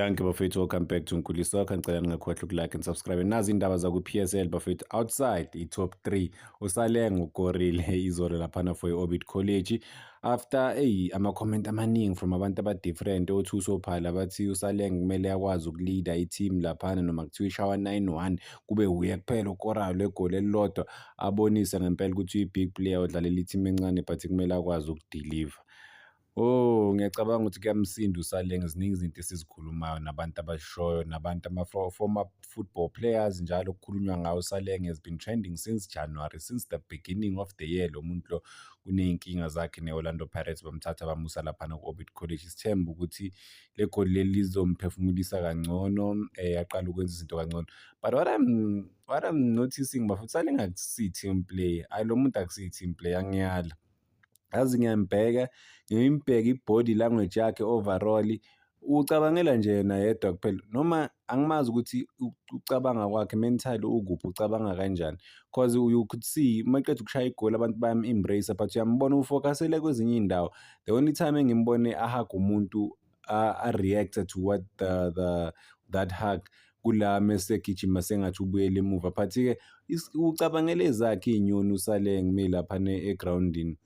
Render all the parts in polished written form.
Danke bafethu, welcome back to Nkulisa Soccer. Ngicela ningakhohlwa ukulike and subscribe. Nazi indaba zaku-PSL bafethu, outside i-top 3 uSaleng ukorile izolo laphana for i-Orbit College after ama-comment amaningi from abantu aba-different othi usophala bathi uSaleng kumele akwazi ukuleader i-team laphana noma kuthiwa ishawa 9-1 kube uye kuphela ukoralo legoli elilodwa abonise ngempela ukuthi uyi-big player odlalela i-team encane but kumele akwazi ukudeliver. Ngiyacabanga ukuthi kuyamsinda uSaleng, ziningi izinto esizikhulumayo nabantu abashoyo nabantu former football players njalo kukhulunywa ngawo uSaleng has been trending since January, since the beginning of the year. Lo muntu lo kuney'nkinga zakhe ne-Orlando Pirates bamthatha bamusa laphana ku-Orbit College. Isithemba ukuthi le goli leli lizomphefumulisa kangcono, aqala ukwenza izinto kangcono. But what I'm noticing bafuthu, uSaleng akusiyi team player. Lo muntu akusiyi team player, ngiyala. Yazi ngimbheka i-body language yakhe overall, ucabangela nje yena yedwa kuphela, noma angimazi ukuthi ucabanga kwakhe mentally ukuphi, ucabanga kanjani, cause you could see maqeda ukushaya igoli abantu bayam-embrace but uyambona ufocusele kwezinye iy'ndawo. The only time engimbone ahug umuntu a-reactor to what that hug kula mesegijima sengathi ubuyele emuva, but-ke ucabangele ezakhe iy'nyoni uSaleng me laphana egrawundini.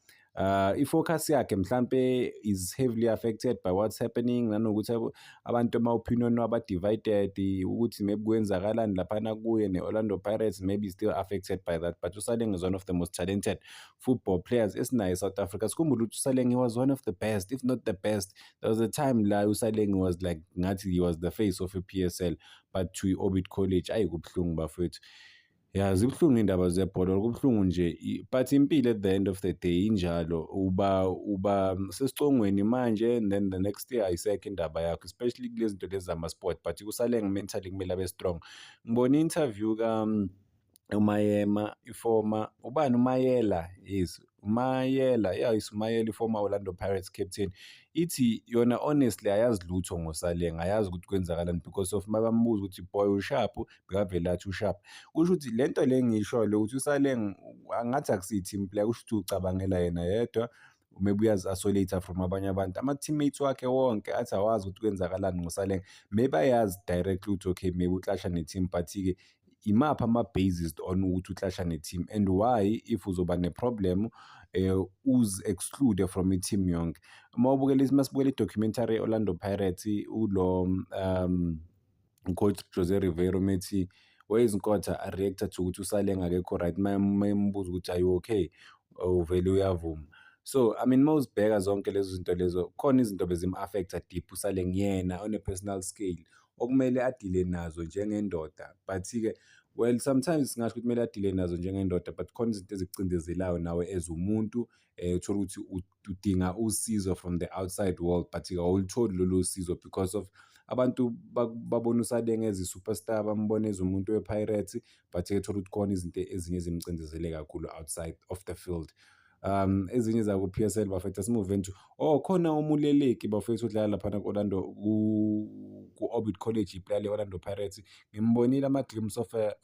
I-focus yakhe mhlampe is heavily affected by what's happening, nanokuthi abantu ama-opinion aba-divided ukuthi maybe kwenzakalani laphana kuye ne-Orlando Pirates, maybe still affected by that. But uSaleng is one of the most talented football players esinayo eSouth Africa. Sikhumbule ukuthi uSaleng, he was one of the best, if not the best. There was a time la uSaleng was like ngathi he was the face of a-PSL, but to i-Orbit College kubuhlungu bafethu. Yeah, zibuhlungu indaba zebhola, kubuhlungu nje, but impilo at the end of the day injalo, uba sesicongweni manje and then the next year ayisekho indaba yakho, especially kulezi zinto lezi zama-sport. But uSaleng mentally kumele abe strong. Ngibona i-interview uMayema, i-former ubani uMayela, yes uMayela, uMayela, i-former Orlando Pirates captain, ithi yona honestly ayazi lutho ngoSaleng, ayazi ukuthi kwenzakalani because of mabambuza ukuthi boy usharp, bekavele athi usharp. Kusho ukuthi lento le engiyishoyo le ukuthi uSaleng angathi akusiyi team player, kusho ukuthi ucabangela yena yedwa, maybe uyazi-isolate from abanye abantu. Ama-teammates wakhe wonke athi awazi ukuthi kwenzakalani ngoSaleng, maybe ayazi directly ukuthi okay maybe uclasha ne-team, but-ke imaphi ama-basis on ukuthi uclasha ne-team and why if uzoba ne-problem uz-exclude from i-team yonke. Masibukela i-documentary Orlando Pirates, ulo coach Jose Rivero methi wayezinkotha a-reactor to ukuthi uSaleng akekho right, mayembuza ukuthi are you okay, vele uyavuma. So I mean mawuzibheka zonke lezo zinto lezo, khona izinto bezim-affecta deep uSaleng yena on a personal scale okumele adile nazo njengendoda. But-ke well sometimes singasho ukuthi kumele adile nazo njengendoda, but khona izinto ezikucindezelayo nawe as umuntu, uthola ukuthi udinga usizo from the outside world, but-ke awulutholi lolo sizo because of abantu babona uSaleng as i-superstar, bambona as umuntu we-Pirates, but-ke thola ukuthi khona izinto ezinye ezimcindezele kakhulu outside of the field. Ezinye zaku-PSL bafethu, asimuve into khona umuleleki bafethu udlala laphana ku-Orlando ku-Orbit College, iplayer le-Orlando Pirates. Ngimbonile ama-glimpse of a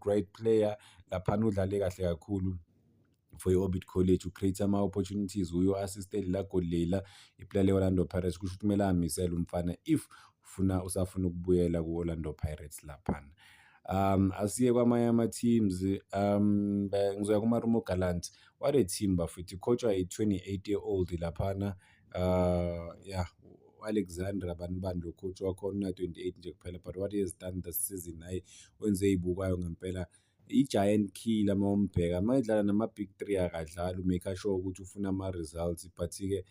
great player laphana, udlale kahle kakhulu for i-Orbit College, ucreate ama-opportunities, uyo-assisted la goli lela iplayer le-Orlando Pirates. Kusho ukuthi kumele amisele umfana if usafuna ukubuyela ku-Orlando Pirates laphana. Asiye kwamanye ama-teams, ngizoya kuma-Rumo Gallants. What a team bafethu, coachwa yi-28-year-old laphana, Alexandra bani lo coach wakhona, 28 nje kuphela, but what he has done this season, wenze ey'bukwayo ngempela. I-giant killer mawumbheka, mayedlala nama-big 3 akadlali, umake sure ukuthi ufuna ama-results, but-ke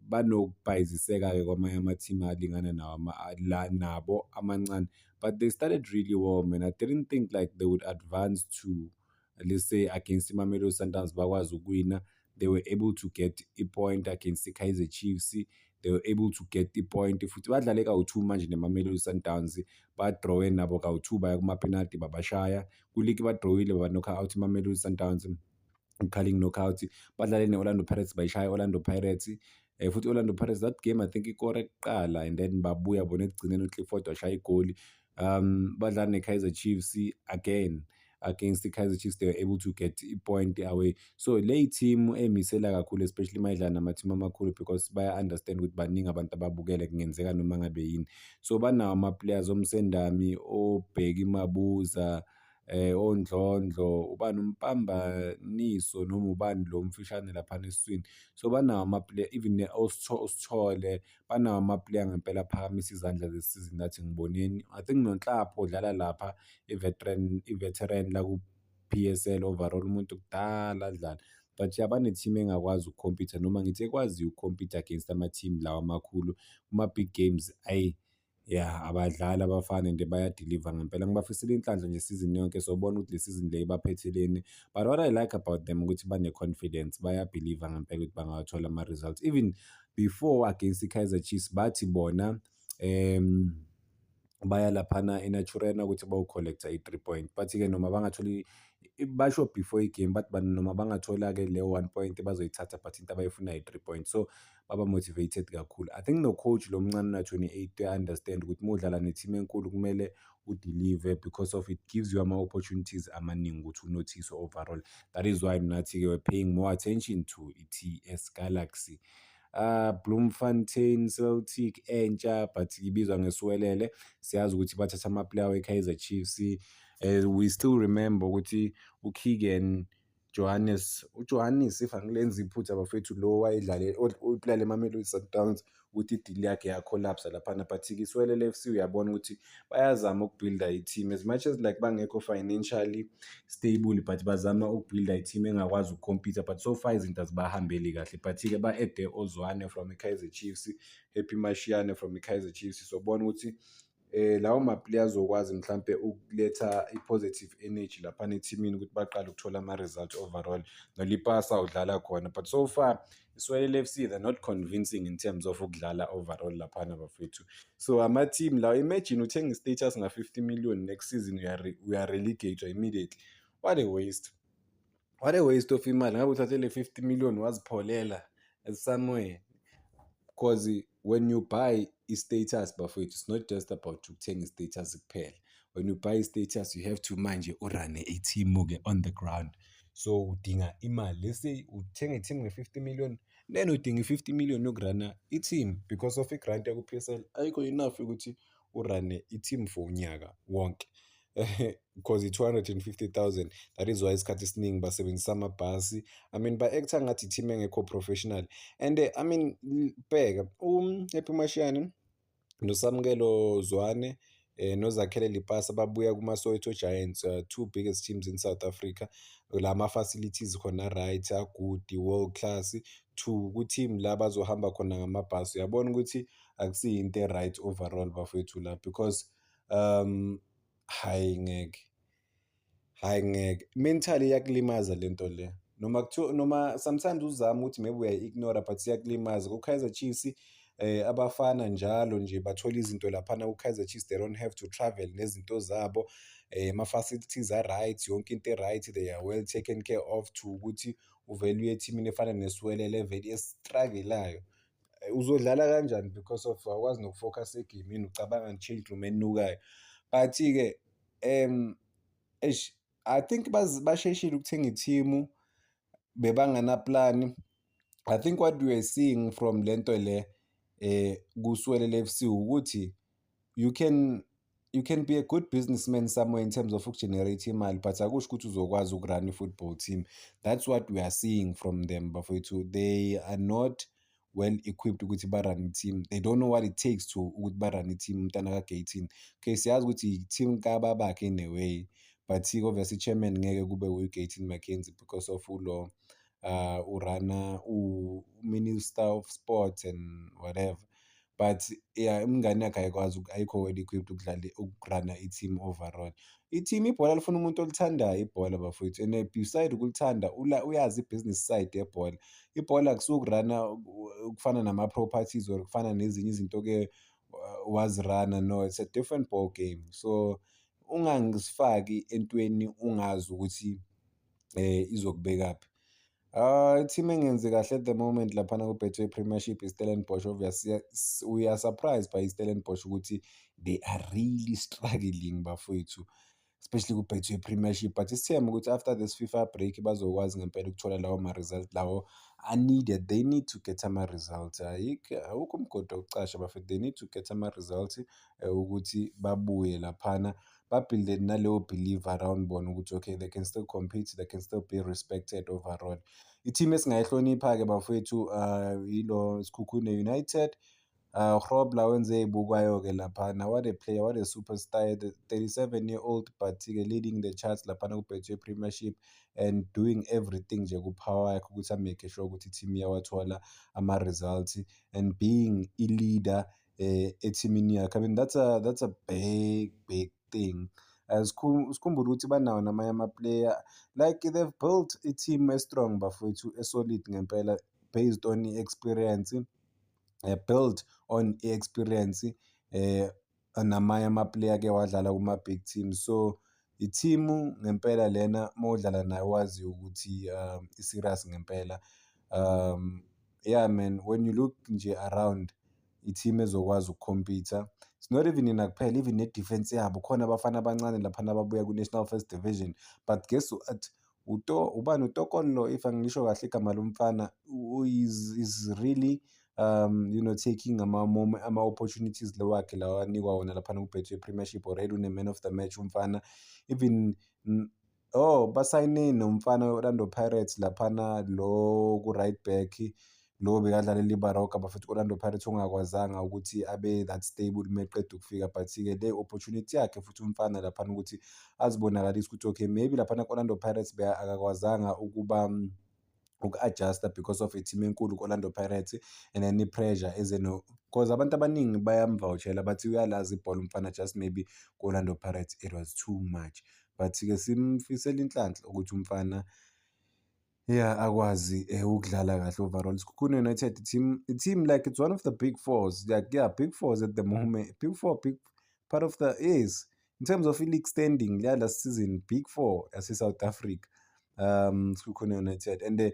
banokubhayiziseka-ke kwamanye ama-team alingana nabo amancane. But they started really well, man. I didn't think like they would advance to, let's say, against Mamelodi Sundowns bakwazi ukuwina. They were able to get a point against the Kaizer Chiefs. They were able to get the point futhi badlale kawu-2 manje ne-Mamelodi Sundowns, badrowe nabo kawu-2 baya kuma-penalty babashaya. Kuligi badrowile baba-knocka out i-Mamelodi Sundowns, i-Carling knockout. Badlale ne-Orlando Pirates bayishaya Orlando Pirates, futhi Orlando Pirates that game I think ikore kuqala and then babuya bona ekugcineni uClifford washaya igoli. Badlala ne-Kaizer Chiefs again, against i-Kaizer Chiefs they were able to get i-point away. So le team emisela kakhulu especially mayidlala nama-team amakhulu because baya-understand ukuthi baningi abantu ababukele kungenzeka noma ngabe yini. So banawo ama-players oMsendami, oBheki Mabuza, oNdlondlo, ubani uMpambaniso noma ubani lo mfishane laphana esiswini. So banawo ama-player even Osithole banawo ama-player ngempela aphakamisa izandla this season nathi ngiboneni. I think noNhlapho odlala lapha i-veteran la ku-P_S_L overall umuntu kudala adlala. But yeah bane-team engakwazi ukukhompitha noma ngithi ekwaziyo ukukhompitha against ama-team lawa amakhulu kuma-big games yeah abadlali abafana and bayadiliva ngempela. Ngibafisela inhlanhla nje isizini yonke sobona ukuthi le season le ibaphetheleni. But what I like about them ukuthi bane-confidence bayabhiliva ngempela ukuthi bangawathola ama-results. Even before against i-Kaizer Chiefs bathi bona baya laphana eNaturena ukuthi bawu-collector i-3 point. Bathi-ke noma bangatholi basho before igame bathi noma bangathola-ke leyo 1 point bazoyithatha but into abayifunayo i-3 points. So baba-motivated kakhulu. I think no-coach lo mncane na-28 uya-understand ukuthi uma udlala ne-team enkulu kumele udilive because of it gives you ama-opportunities amaningi ukuthi unothiswe overall. That is why nathi-ke we're paying more attention to i-TS Galaxy. Bloemfontein Celtic entsha but ibizwa ngeSiwelele. Siyazi ukuthi bathatha ama-player we-Kaizer Chiefs. We still remember ukuthi uKeegan uJohannes if angilenzi iphutha bafethu lo wayedlale udlala eMamelodi Sundowns ukuthi i-deal yakhe ya-collapse laphana. But-ke iSiwelele FC uyabona ukuthi bayazama ukubuilda i-team as much as like bangekho financially stable but bazama ukubuilda i-team engakwazi ukukhompitha but so far izinto azibahambeli kahle. But-ke ba-ede Ozwane from i-Kaizer Chiefs, Happy Mashiane from i-Kaizer Chiefs. So bona ukuthi lawo ma-players azokwazi mhlampe ukuletha i-positive energy laphana ethimini ukuthi baqale ukuthola ama-result overall. NoLipasa udlala khona but so far iSiwelele FC they're not convincing in terms of ukudlala overall laphana bafethu. So ama-team lawo imagine uthenga i-status nga-50 million next season uya-relegate immediately. What a waste. What a waste of imali. Ngabe uthathe le 50 million wazipholela somewhere. Because when you buy i-status bafowethu it's not just about ukuthenga i-status kuphela. When you buy i-status you have to manje urane i-team-ke on the ground. So udinga imali. Let's say uthenga i-team nge-50 million then udinga i-50 million yokurana i-team because of i-grant yaku-P_S_L ayikho enough ukuthi urane i-team for unyaka wonke. Because i-250,000 that is why isikhathi esiningi basebenzisa amabhasi. I mean ba-acta ngathi i-team engekho professional and I mean bheka Happy Mashiane noSamukelo Zwane noZakhele Lipasa babuya kuma-Soweto Giants, two biggest teams in South Africa. La ma-facilities khona right, good, world class. Two ku-team la bazohamba khona ngamabhasi. Uyabona ukuthi akusiyinto e-right overall bafethu la because hayi ngeke mentally iyakulimaza lento le noma sometimes uzama ukuthi maybe uyayi-ignore but iyakulimaza. Ku-Kaizer Chiefs abafana njalo nje bathola izinto laphana ku-Kaizer Chiefs they don't have to travel nezinto zabo, ama-facilities are-right, yonke into e-right, they are well taken care of. To ukuthi uvele ethimini efana neSiwelele vele esistruggle-ayo uzodlala kanjani because of awukwazi nokufocus egamini ucabanga nge-change room enukayo. But-ke I think basheshile ukuthenga i-team bebangana-plan. I think what we are seeing from lento le kuSiwelele FC ukuthi you can be a good businessman somewhere in terms of ukugenerate imali but akusho ukuthi uzokwazi ukurun i-football team. That's what we are seeing from them bafowethu. They are not well equipped ukuthi barun i-team. They don't know what it takes to ukuthi barun i-team umntana ka-18. Okay, siyazi ukuthi i-team kababakhe in a way but obviously chairman ngeke kube uGayton McKenzie because of ulo urana u-Minister of Sports and whatever. But yeah umngane yakhe ayikho well equipped ukurana i-team overall. I-team ibhola lifuna umuntu olithandayo ibhola bafowethu and beside ukulithanda uyazi i-business side yebhola. Ibhola akusukurana ukufana nama-properties or kufana nezinye izinto-ke wazirana. No, it's a different ball game. So ungangisifaki entweni ungazi ukuthi izokubekaphi. I-team engenzi kahle at the moment laphana ku-Betway Premiership i-Stellenbosch. Obviously we are surprised by i-Stellenbosch ukuthi they are really struggling bafowethu. especially ku-Betway Premiership. But isithemba ukuthi after this FIFA break bazokwazi ngempela ukuthola lawo ma-result lawo needed. They need to get ama-results. Awukho umgodi wokucasha bafethu, they need to get ama-results ukuthi babuye laphana babuild naleyo believe around bona ukuthi okay, they can still compete, they can still be respected overall. I-team esingayihlonipha-ke bafowethu yilo Sekhukhune United. Grobler wenze ey'bukwayo-ke laphana. What a player, what a superstar, the 37-year-old, but-ke leading the charts laphana ku-Betway Premiership and doing everything nje ku-power yakhe ukuthi amake sure ukuthi i-team iyawathola ama-results and being i-leader ethimini yakhe. I mean, that's a big thing. Sikhumbule ukuthi banawo namanye ama-player, like they've built i-team e-strong bafowethu, e-solid ngempela, based on i-experience, built on i-experience namanye ama-player ake wadlala kuma-big teams. So i-team ngempela lena mawudlala nayo wazi ukuthi i-serious ngempela. Yeah man, when you look nje around i-team ezokwazi ukukhompyutha, it's not even yena kuphela, even ne-defense yabo khona abafana abancane laphana ababuya ku-National First Division. But guess what, ubani uTokolo, if angisho kahle igama lomfana, is really taking ama-opportunities wakhe lawa anikwa wona laphana ku-Betway Premiership. Already une-man of the match umfana, even basayine nomfana we-Orlando Pirates laphana, lo ku-right back lo bekadlalela iBaroka bafethu ku-Orlando Pirates, ongakwazanga ukuthi abe that stable meqeda ukufika. But-ke le opportunity yakhe futhi umfana laphana ukuthi azibonakalise ukuthi okay, maybe laphana ku-Orlando Pirates akakwazanga uku-adjusta because of i-team enkulu ku-Orlando Pirates and then i-pressure cause abantu abaningi bayamvouchela bathi uyalazi ibhola umfana, just maybe ku-Orlando Pirates it was too much. But-ke simfisela inhlanhla ukuthi umfana akwazi ukudlala kahle overall. Sekhukhune United, team like it's one of the big fours. Like, big fours at the moment. Big part of the is in terms of league standing. Last season, big four as South Africa. Sekhukhune United, and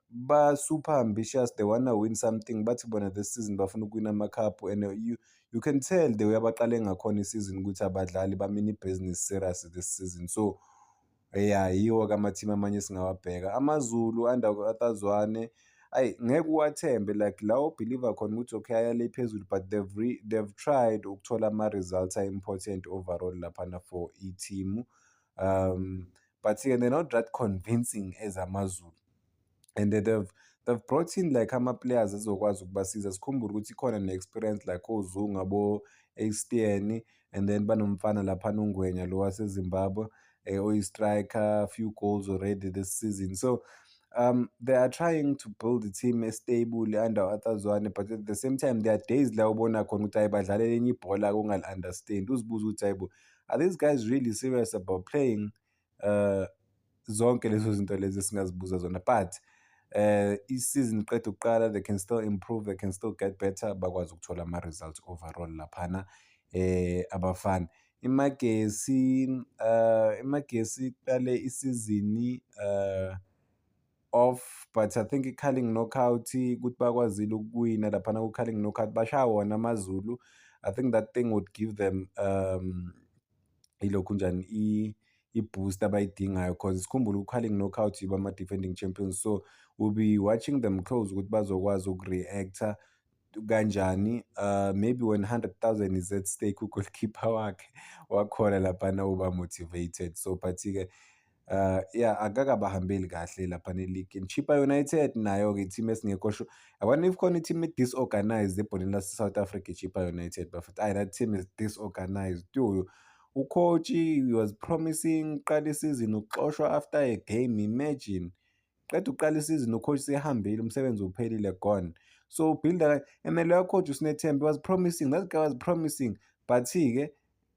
ba super ambitious. They wanna win something. But this season bafuna ukuwina ama-cup, and you can tell the way abaqale ngakhona i-season ukuthi abadlali bamini business serious this season. So yiwo-ke ama-team amanye singawabheka. AmaZulu under Atazwane, ngeke uwathembe, like lawo believer khona ukuthi okay ayale phezulu, but they've tried ukuthola ama-results important overall laphana for i-team. But-ke they're not that convincing as AmaZulu, and they've brought in like ama-players ezokwazi ukubasiza. Sikhumbule ukuthi khona ne-experience like oZungu, abo-Estienne, and then banomfana laphana uNgwenya lo waseZimbabwe, oyi-striker, few goals already this season. So they are trying to build a team stable under Atazwane, but at the same time there are days la ubona khona ukuthi badlalela enye ibhola ungali-understand, uzibuza ukuthi are these guys really serious about playing? Zonke lezo zinto lezi singazibuza zona, but i-season iqeda ukuqala, they can still improve, they can still get better, bakwazi ukuthola ama-results overall laphana abafana. iMagesi iqale isizini off, but I think i-Carling Knockout ukuthi bakwazile ukuwina laphana ku-Carling Knockout, bashaya wona AmaZulu. I think that thing would give them ilokhu njani i-boost abayidingayo, cause sikhumbule u-Carling Knockout yibo ama-defending champions. So we'll be watching them close ukuthi bazokwazi uku-reacta kanjani. Maybe when 100,000 is at stake, u-goalkeeper wakhe wakhona laphana uba motivated. So but-ke akake abahambeli kahle laphana e-league. Chippa United nayo-ke i-team esingekho sure. I wonder if khona i-team disorganized ebholeni lase-South Africa, Chippa United bafethu. That team is disorganized. U-coach, he was promising qala isizini ukuxoshwa after a game, imagine. Qeda uqala isizini u-coach sehambile, umsebenzi uphelile, gone. So builder, and loyo coach uSinethemba, was promising, that guy was promising, but-ke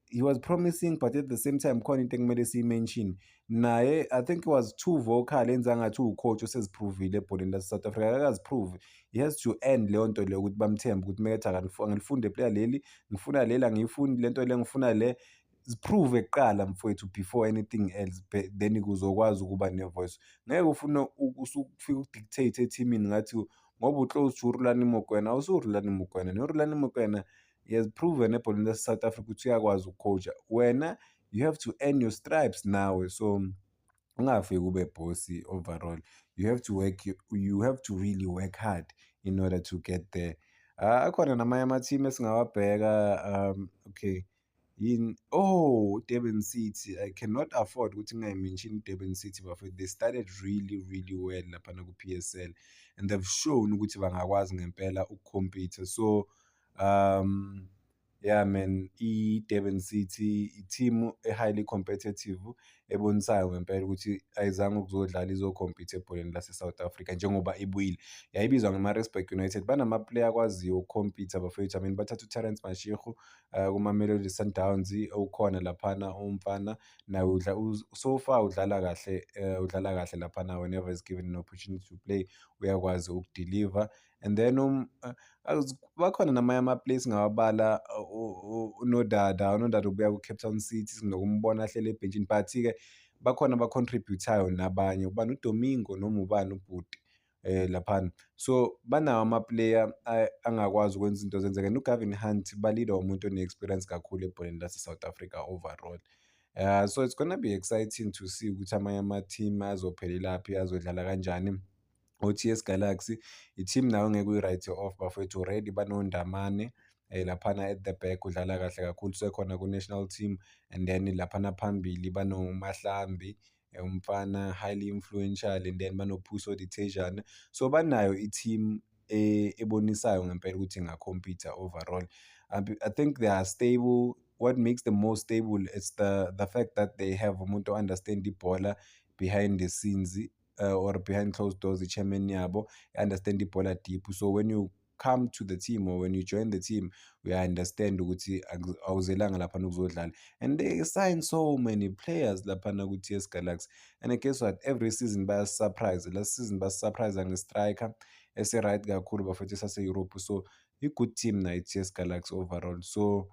he was promising, but at the same time khona into ekumele siyi-mention naye. I think he was too vocal, enza ngathi uwu-coach oseziprovile ebholeni lase-South Africa. Akaziprove, he has to end leyo nto leyo ukuthi bamthembe ukuthi mekethi angilifunde player leli, ngifuna leli, angiyifuni lento le, ngifuna le. Ziprove kuqala mfowethu before anything else, then kuzokwazi ukuba ne-voice. Ngeke ufune usufika udictate ethimini ngathi ngoba u-close to uRhulani Mokwena, awusuRhulani Mokwena. NoRhulani Mokwena, he has proven ebholeni lase-South Africa ukuthi uyakwazi ukucoacha. Wena you have to earn your stripes nawe. So ungafiki ube bossy overall. You have to really work hard in order to get there. Akhona namanye ama-team esingawabheka, okay, Durban City. I cannot afford ukuthi ngingayi-mention Durban City bafowethu. They started really, really well laphana ku-P_S_L, and they've shown ukuthi bangakwazi ngempela ukukhompitha. So, yeah man, i-Durban City i-team e-highly competitive, ebonisayo ngempela ukuthi ayizange ukuzodlala izokhompitha ebholeni lase-South Africa njengoba ibuyile. Yayibizwa nge-Maritzburg United. Banama-player akwaziyo ukukhompitha bafowethu. I mean, bathatha uTerence Mashego kuMamelodi Sundowns, ukhona laphana umfana naye so far udlala kahle, laphana whenever is given an opportunity to play, uyakwazi ukudiliva. And then bakhona namanye ama-player esingawabala, uNodada ubuya ku-Cape Town City, sinokumbona ahleli ebhentshini, but-ke bakhona aba-contribute-ayo nabanye, ubani uDomingo noma ubani ubhuti laphana. So banawo ama-player angakwazi ukwenza izinto zenzeke, no-Gavin Hunt balidwa umuntu one-experience kakhulu ebholeni lase-South Africa overall. So it's gonna be exciting to see ukuthi amanye ama-team azophelelaphi, azodlala kanjani. O-T_S Galaxy, i-team nayo ngeke uyi-write off bafowethu. Already banoNdamane laphana at the back, udlala kahle kakhulu, sekhona ku-national team. And then laphana phambili banoMahlambi, umfana highly influential, and then banoPhuso Dithejane. So banayo i-team ebonisayo ngempela ukuthi ingakhompitha overall. I think they are stable. What makes them more stable is the fact that they have umuntu o-understand ibhola behind the scenes, or behind closed doors, i-chairman yabo understand ibhola deep. So when you come to the team, or when you join the team, we understand ukuthi awuzelanga laphana ukuzodlala. And they sign so many players laphana ku-T_S Galaxy. And guess what, every season baya-surprise. Last season basi-surprise nge-striker ese-right kakhulu bafowethu esase-Europe. So i-good team na i-T_S Galaxy overall. So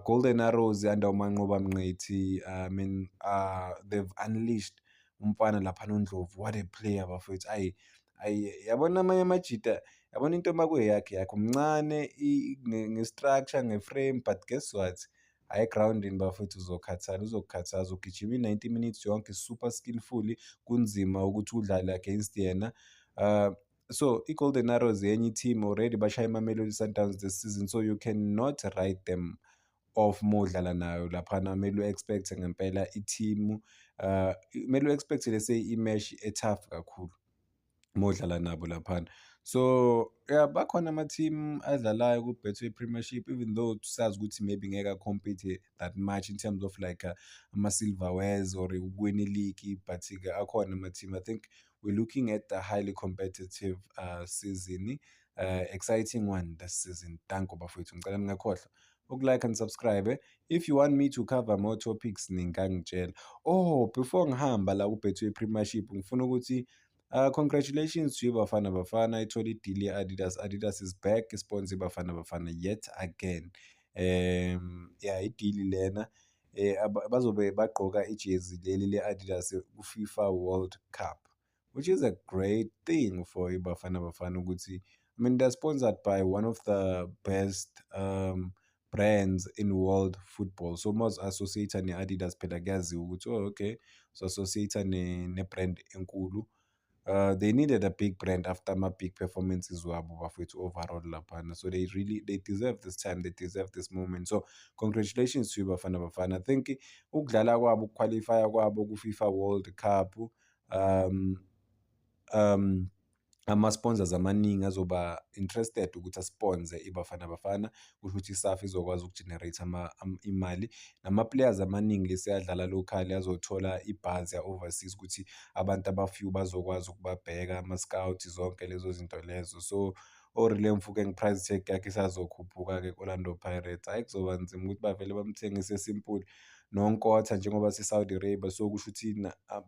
Golden Arrows under uManqoba Mngqithi, I mean, they've unleashed umfana laphana uNdlovu. What a player bafowethu. Yabona amanye amajita, yabona into makuyeyakhe umncane nge-structure, nge-frame, but guess what, hhayi egrawundini bafowethu uzokukhathaza, ugijima i-90 minutes yonke, super skillful, kunzima ukuthi udlale against yena. So i-Golden Arrows enye i-team, already bashaya iMamelodi Sundowns this season, so you cannot write them off modlala nayo laphana. Kumele u-expect ngempela i-team, kumele u-expect let's say i-match e-tough kakhulu modlala nabo laphana. So yeah, bakhona ama-team adlalayo ku-Betway Premiership, even though sazi ukuthi maybe ngeke compete that much in terms of like ama-silverwares or ukuwina i-league, but-ke akhona ama-team. I think we're looking at a highly competitive season, exciting one this season. Danko bafowethu, ngicela ningakhohlwa uku-like and subscribe. If you want me to cover more topics, ningangitshela. Before ngihamba la ku-Betway Premiership, ngifuna ukuthi congratulations to you Bafana Bafana. Ithole i-deal ye-Adidas. Adidas is back, sponsor Bafana Bafana yet again. Yeah, i-deal lena bazobe bagqoka ijezi leli le-Adidas ku-FIFA World Cup, which is a great thing for iBafana Bafana ukuthi, I mean, they're sponsored by one of the best brands in world football. So most associate ne-Adidas phela kuyaziwa ukuthi okay, so associate ne-brand enkulu. They needed a big brand after my big performances wabo bafowethu overall laphana. So they deserve this time, they deserve this moment. So congratulations to you Bafana Bafana. I think ukudlala kwabo, ukuqualifya kwabo ku-FIFA World Cup, ama-sponsors amaningi azoba interested ukuthi asponse iBafana Bafana, kusho ukuthi i-SAF izokwazi ukugenerate imali. Nama-players amaningi lesiyadlala locally azothola i-buzz ya-overseas ukuthi abantu abafew bazokwazi ukubabheka, ama-scout, zonke lezo zinto lezo. So oRelay Mofokeng price tag yakhe isazokhuphuka-ke ku-Orlando Pirates. Hhayi kuzoba nzima ukuthi bavele bamthengise simple noNkotha njengoba se-Saudi Arabia. So kusho ukuthi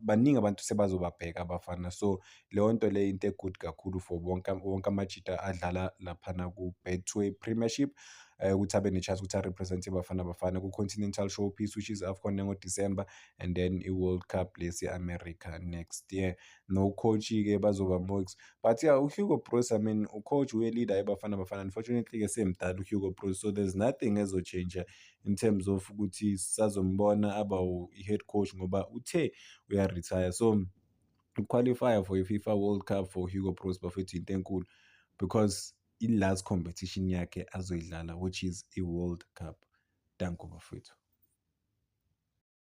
baningi abantu sebazobabheka abafana. So leyo nto leyo into e-good kakhulu for wonke amajita adlala laphana ku-Betway Premiership. ukuthi abe ne-chance ukuthi a-represent iBafana Bafana ku-Continental Showpiece, which is AFCON ngo-December, and then i-World Cup lesi America next year. No-coach-ke bazoba more but yeah, uHugo Broos, I mean, ucoach uye-leader iBafana Bafana. Unfortunately-ke semdala uHugo Broos, so there's nothing ezochange in terms of ukuthi sazombona aba i-head coach ngoba uthe uya-retire. So qualify for i-FIFA World Cup for Hugo Broos bafethu into enkulu, because i-last competition yakhe azoyidlala, which is i-World Cup. Danko bafethu.